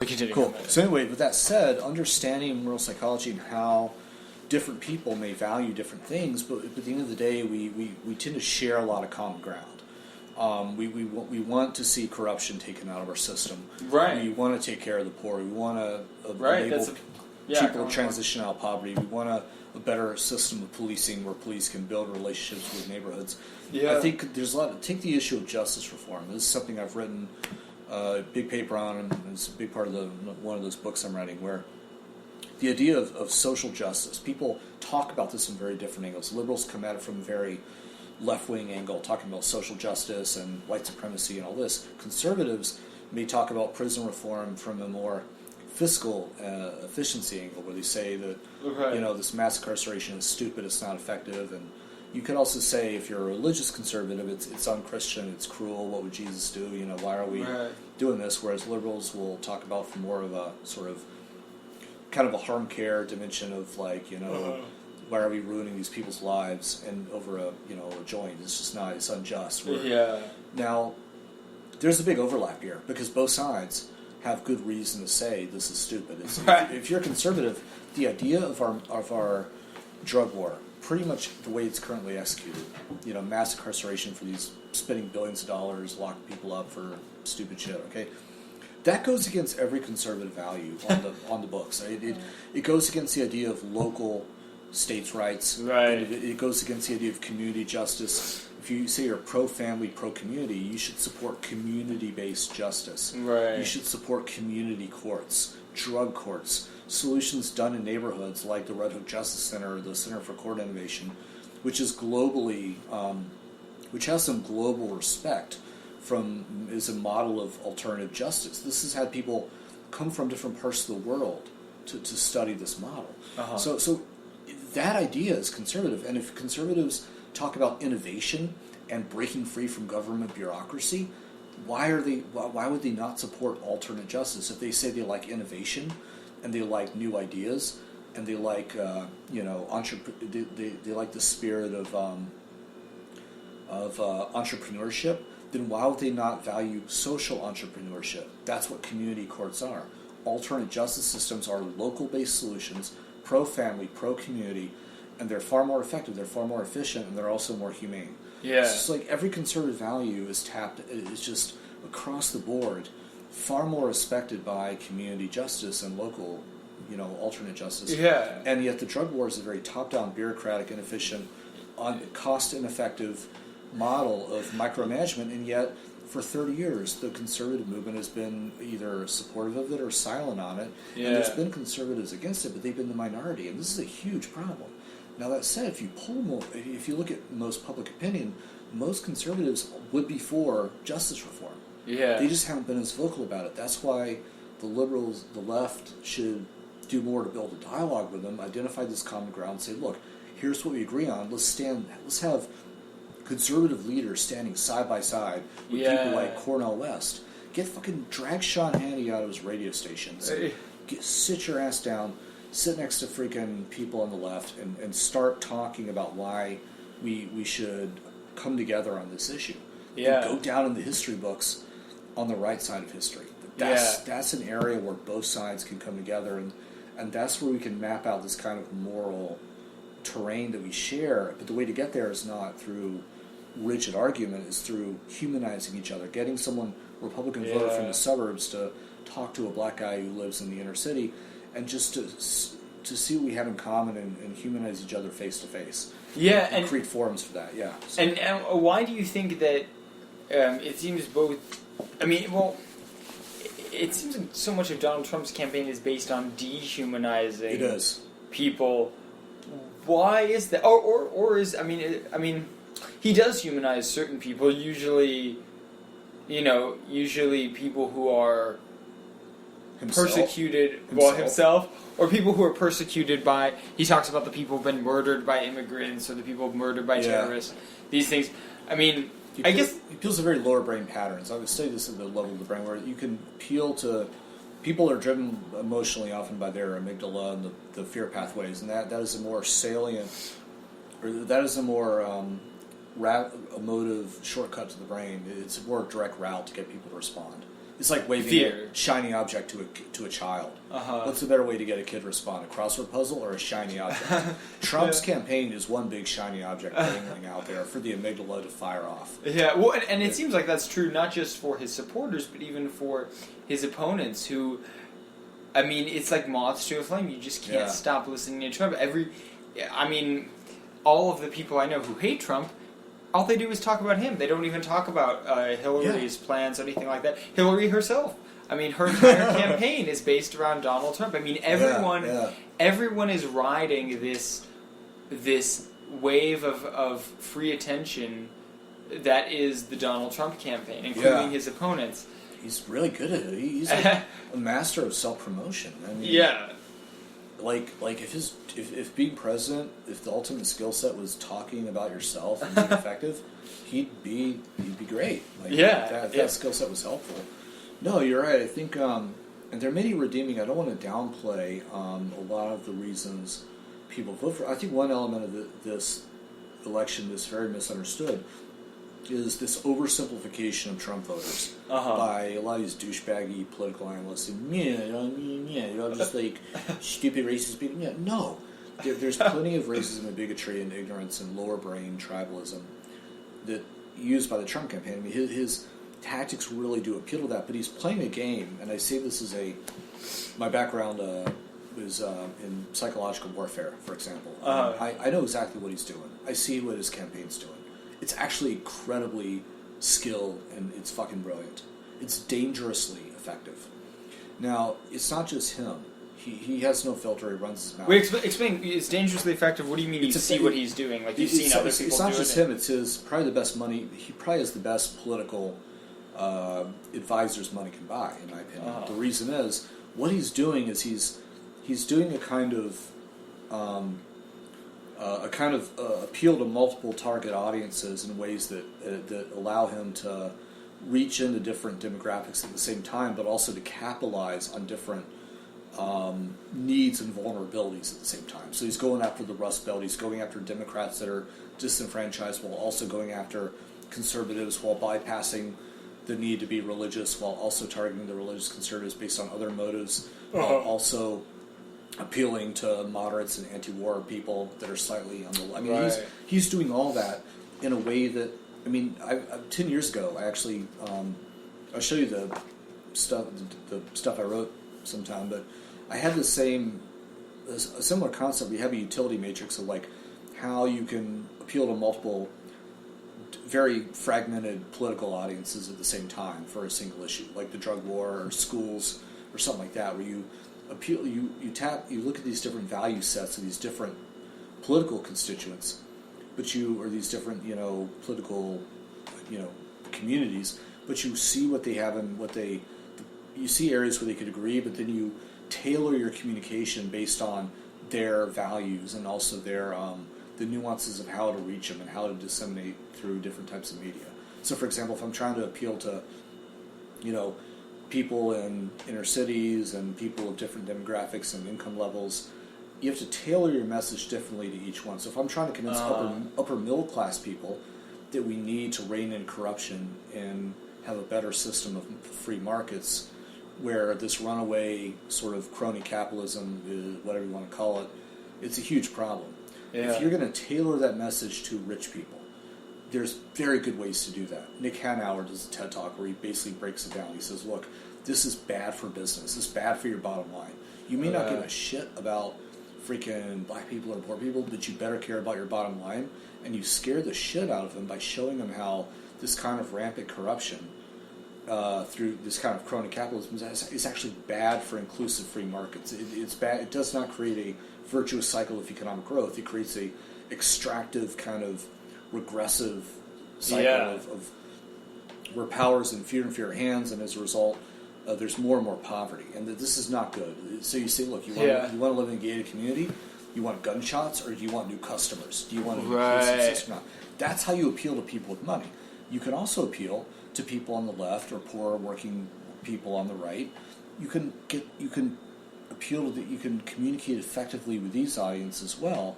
Continue. Cool. So anyway, with that said, understanding moral psychology and how different people may value different things, but at the end of the day, we tend to share a lot of common ground. We want to see corruption taken out of our system. Right. We want to take care of the poor. We want to enable people to transition out of poverty. We want a better system of policing where police can build relationships with neighborhoods. Yeah. I think there's a lot. Take the issue of justice reform. This is something I've written a big paper on, and it's a big part of one of those books I'm writing, where the idea of social justice. People talk about this in very different angles. Liberals come at it from a very left-wing angle, talking about social justice and white supremacy and all this. Conservatives may talk about prison reform from a more fiscal efficiency angle, where they say that this mass incarceration is stupid, it's not effective, and you could also say, if you're a religious conservative, it's unchristian, it's cruel. What would Jesus do? Why are we doing this? Whereas liberals will talk about from more of a sort of kind of a harm care dimension of why are we ruining these people's lives and over a joint? It's just not. It's unjust. Now, there's a big overlap here because both sides have good reason to say this is stupid. If you're a conservative, the idea of our drug war, pretty much the way it's currently executed, mass incarceration for these spending billions of dollars, locking people up for stupid shit. Okay, that goes against every conservative value on the books. It goes against the idea of local states' rights. Right. It goes against the idea of community justice. If you say you're pro-family, pro-community, you should support community-based justice. Right. You should support community courts, drug courts, solutions done in neighborhoods like the Red Hook Justice Center or the Center for Court Innovation, which is globally, which has some global respect is a model of alternative justice. This has had people come from different parts of the world to study this model. So that idea is conservative, and if conservatives talk about innovation and breaking free from government bureaucracy, why would they not support alternate justice? If they say they like innovation and they like new ideas and they like they like the spirit of entrepreneurship, then why would they not value social entrepreneurship? That's what community courts are. Alternate justice systems are local-based solutions, pro-family, pro-community, and they're far more effective, they're far more efficient, and they're also more humane. Yeah. It's just like every conservative value is just across the board far more respected by community justice and local, alternate justice. Yeah. And yet the drug war is a very top-down, bureaucratic, inefficient, cost-ineffective model of micromanagement, and yet for 30 years the conservative movement has been either supportive of it or silent on it. Yeah. And there's been conservatives against it, but they've been the minority, and this is a huge problem. Now that said, if you look at most public opinion, most conservatives would be for justice reform. Yeah. They just haven't been as vocal about it. That's why the liberals, the left, should do more to build a dialogue with them, identify this common ground, and say, look, here's what we agree on. Let's have conservative leaders standing side by side with people like Cornel West. Drag Sean Hannity out of his radio stations. Sit your ass down, sit next to freaking people on the left, and start talking about why we should come together on this issue. Yeah. And go down in the history books on the right side of history. That's an area where both sides can come together, and that's where we can map out this kind of moral terrain that we share. But the way to get there is not through rigid argument, it's through humanizing each other, getting someone, Republican voter from the suburbs, to talk to a black guy who lives in the inner city, and just to see what we have in common and humanize each other face to face. Yeah, and create forums for that. Yeah. So. And why do you think that it seems both? I mean, well, it seems like so much of Donald Trump's campaign is based on dehumanizing people. Why is that? Or is I mean, he does humanize certain people. Usually people who are persecuted, himself, or people who are persecuted by. He talks about the people who've been murdered by immigrants or the people murdered by terrorists. These things. I mean, I guess it appeals to very lower brain patterns. I would say this at the level of the brain where you can appeal to people are driven emotionally often by their amygdala and the fear pathways, and that is a more salient, or that is a more emotive shortcut to the brain. It's a more direct route to get people to respond. It's like waving fear. a shiny object to a child. What's a better way to get a kid to respond? A crossword puzzle or a shiny object? Trump's campaign is one big shiny object dangling out there for the amygdala to fire off. Yeah, well, and it seems like that's true not just for his supporters, but even for his opponents who, I mean, it's like moths to a flame. You just can't stop listening to Trump. All of the people I know who hate Trump, all they do is talk about him. They don't even talk about Hillary's plans or anything like that. Hillary herself. I mean, her entire campaign is based around Donald Trump. I mean, everyone is riding this wave of free attention that is the Donald Trump campaign, including his opponents. He's really good at it. He's like a master of self-promotion. I mean, like if being president, if the ultimate skill set was talking about yourself and being effective, he'd be great. Like, if that skill set was helpful. No, you're right. I think, and there are many redeeming. I don't want to downplay a lot of the reasons people vote for. I think one element of this election that's very misunderstood is this oversimplification of Trump voters by a lot of these douchebaggy political analysts. And, just like stupid racist people. Yeah, no. There's plenty of racism and bigotry and ignorance and lower brain tribalism that used by the Trump campaign. I mean, his tactics really do appeal to that, but he's playing a game, and I say this as my background is in psychological warfare, for example. I know exactly what he's doing. I see what his campaign's doing. It's actually incredibly skilled, and it's fucking brilliant. It's dangerously effective. Now, it's not just him. He has no filter. He runs his mouth. Wait, explain. It's dangerously effective. What do you mean? You see what he's doing? Like you've seen other people do it. It's not just him. It's his probably the best money. He probably has the best political advisors money can buy, in my opinion. The reason is what he's doing is he's doing a kind of appeal to multiple target audiences in ways that allow him to reach into different demographics at the same time, but also to capitalize on different needs and vulnerabilities at the same time. So he's going after the Rust Belt. He's going after Democrats that are disenfranchised while also going after conservatives, while bypassing the need to be religious, while also targeting the religious conservatives based on other motives, while also appealing to moderates and anti-war people that are slightly on the... I mean, he's doing all that in a way that... I mean, 10 years ago, I actually... I'll show you the stuff I wrote sometime, but I had a similar concept. We have a utility matrix of like how you can appeal to multiple very fragmented political audiences at the same time for a single issue, like the drug war or schools or something like that, where you appeal, you look at these different value sets of these different political constituents, or these different political communities, but you see what they have and you see areas where they could agree, but then you tailor your communication based on their values and also their the nuances of how to reach them and how to disseminate through different types of media. So, for example, if I'm trying to appeal to, people in inner cities and people of different demographics and income levels, you have to tailor your message differently to each one. So if I'm trying to convince upper middle class people that we need to rein in corruption and have a better system of free markets, where this runaway sort of crony capitalism, is whatever you want to call it, it's a huge problem. Yeah. If you're going to tailor that message to rich people, there's very good ways to do that. Nick Hanauer does a TED Talk where he basically breaks it down. He says, look, this is bad for business. This is bad for your bottom line. You may not give a shit about freaking black people or poor people, but you better care about your bottom line, and you scare the shit out of them by showing them how this kind of rampant corruption through this kind of crony capitalism is actually bad for inclusive free markets. It's bad. It does not create a virtuous cycle of economic growth. It creates a extractive kind of regressive cycle of where power is in fewer and fewer hands, and as a result, there's more and more poverty, and this is not good. So you say, look, you want to live in a gated community? You want gunshots, or do you want new customers? Do you want an inclusive system? That's how you appeal to people with money. You can also appeal to people on the left or poor working people on the right. You can appeal to you can communicate effectively with these audiences as well,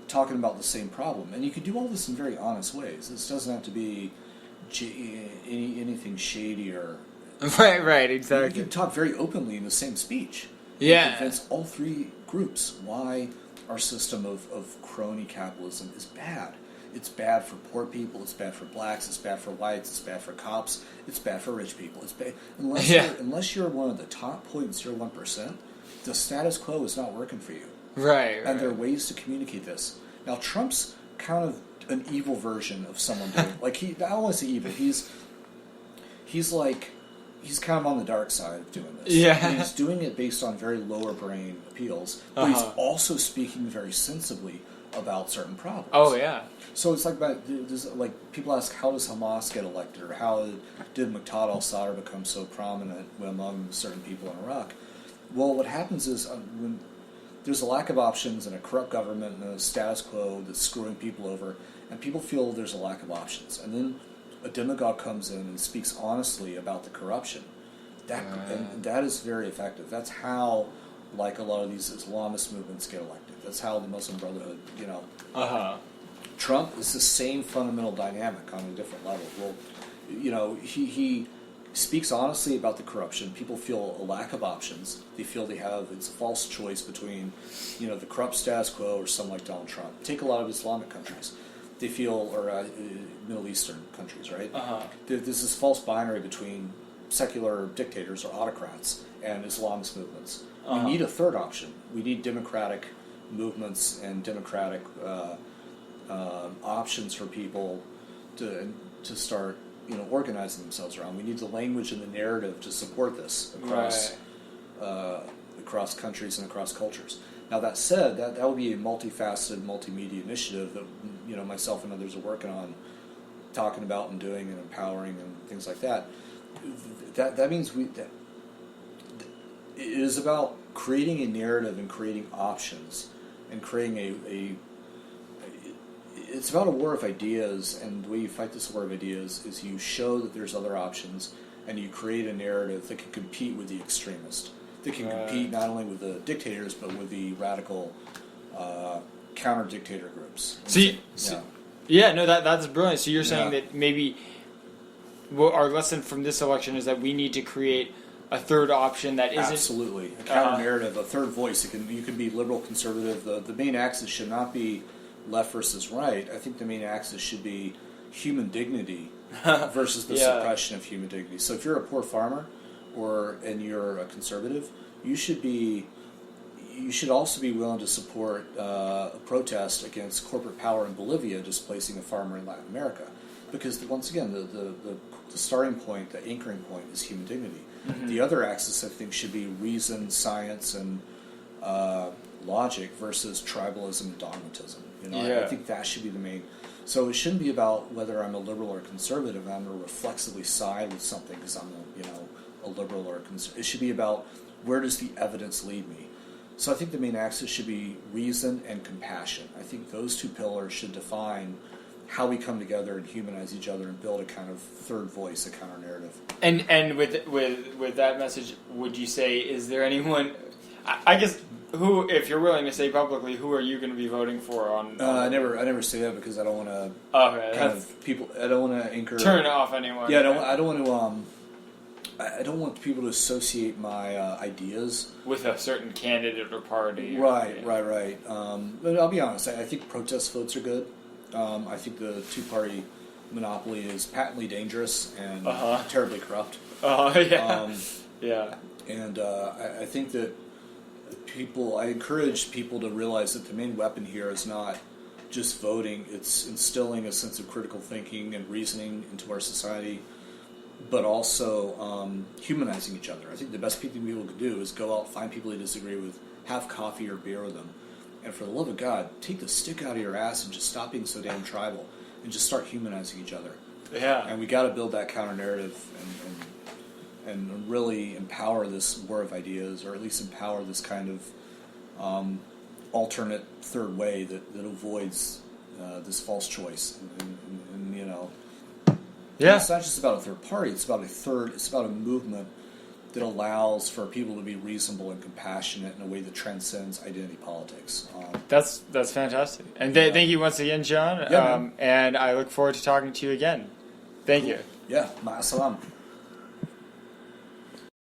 talking about the same problem, and you can do all this in very honest ways. This doesn't have to be anything shady or Right, exactly. You can talk very openly in the same speech. Yeah. You convince all three groups why our system of crony capitalism is bad. It's bad for poor people. It's bad for blacks. It's bad for whites. It's bad for cops. It's bad for rich people. It's bad unless you're one of the top 0.01%. The status quo is not working for you. Right. And there are ways to communicate this. Now, Trump's kind of an evil version of someone doing I don't want to say evil. He's kind of on the dark side of doing this. Yeah. And he's doing it based on very lower brain appeals, but he's also speaking very sensibly about certain problems. Oh, yeah. So it's people ask, how does Hamas get elected, or how did Muqtada al-Sadr become so prominent among certain people in Iraq? Well, what happens is when there's a lack of options and a corrupt government and a status quo that's screwing people over, and people feel there's a lack of options, and then a demagogue comes in and speaks honestly about the corruption. And that is very effective. That's how, a lot of these Islamist movements get elected. That's how the Muslim Brotherhood, Trump is the same fundamental dynamic on a different level. Well, he speaks honestly about the corruption. People feel a lack of options. They feel it's a false choice between, the corrupt status quo or someone like Donald Trump. Take a lot of Islamic countries. They feel, or Middle Eastern countries, right? There's this false binary between secular dictators or autocrats and Islamist movements. We need a third option. We need democratic movements and democratic options for people to start, organizing themselves around. We need the language and the narrative to support this across countries and across cultures. Now, that said, that will be a multifaceted, multimedia initiative that myself and others are working on, talking about and doing and empowering and things like that. That means it is about creating a narrative and creating options and creating it's about a war of ideas, and the way you fight this war of ideas is you show that there's other options, and you create a narrative that can compete with the extremist, that can compete not only with the dictators but with the radical counter-dictator groups. That's brilliant. So you're saying that maybe our lesson from this election is that we need to create a third option that isn't... Absolutely. A counter-narrative, a third voice. You can be liberal, conservative. The main axis should not be left versus right. I think the main axis should be human dignity versus the suppression of human dignity. So if you're a poor farmer and you're a conservative, you should also be willing to support a protest against corporate power in Bolivia displacing a farmer in Latin America. Because, once again, the starting point, the anchoring point is human dignity. Mm-hmm. The other axis, I think, should be reason, science, and logic versus tribalism and dogmatism. I think that should be the main. So it shouldn't be about whether I'm a liberal or conservative. I'm going to reflexively side with something because I'm a liberal or a conservative. It should be about where does the evidence lead me. So I think the main axis should be reason and compassion. I think those two pillars should define how we come together and humanize each other and build a kind of third voice, a counter narrative. And with that message, would you say, is there anyone, I guess, who, if you're willing to say publicly, who are you going to be voting for on? I never say that because I don't want to I don't want to anchor turn off anyone. Yeah, I don't want to. I don't want people to associate my ideas with a certain candidate or party. Right. But I'll be honest. I think protest votes are good. I think the two-party monopoly is patently dangerous and terribly corrupt. And I think that I encourage people to realize that the main weapon here is not just voting. It's instilling a sense of critical thinking and reasoning into our society, but also humanizing each other. I think the best thing people can do is go out, find people you disagree with, have coffee or beer with them, and for the love of God, take the stick out of your ass and just stop being so damn tribal and just start humanizing each other. Yeah. And we got to build that counter narrative and really empower this war of ideas, or at least empower this kind of alternate third way that avoids this false choice. And it's not just about a third party. It's about a movement that allows for people to be reasonable and compassionate in a way that transcends identity politics. That's fantastic. And thank you once again, John. Yeah, and I look forward to talking to you again. Thank you. Yeah, ma'asalam.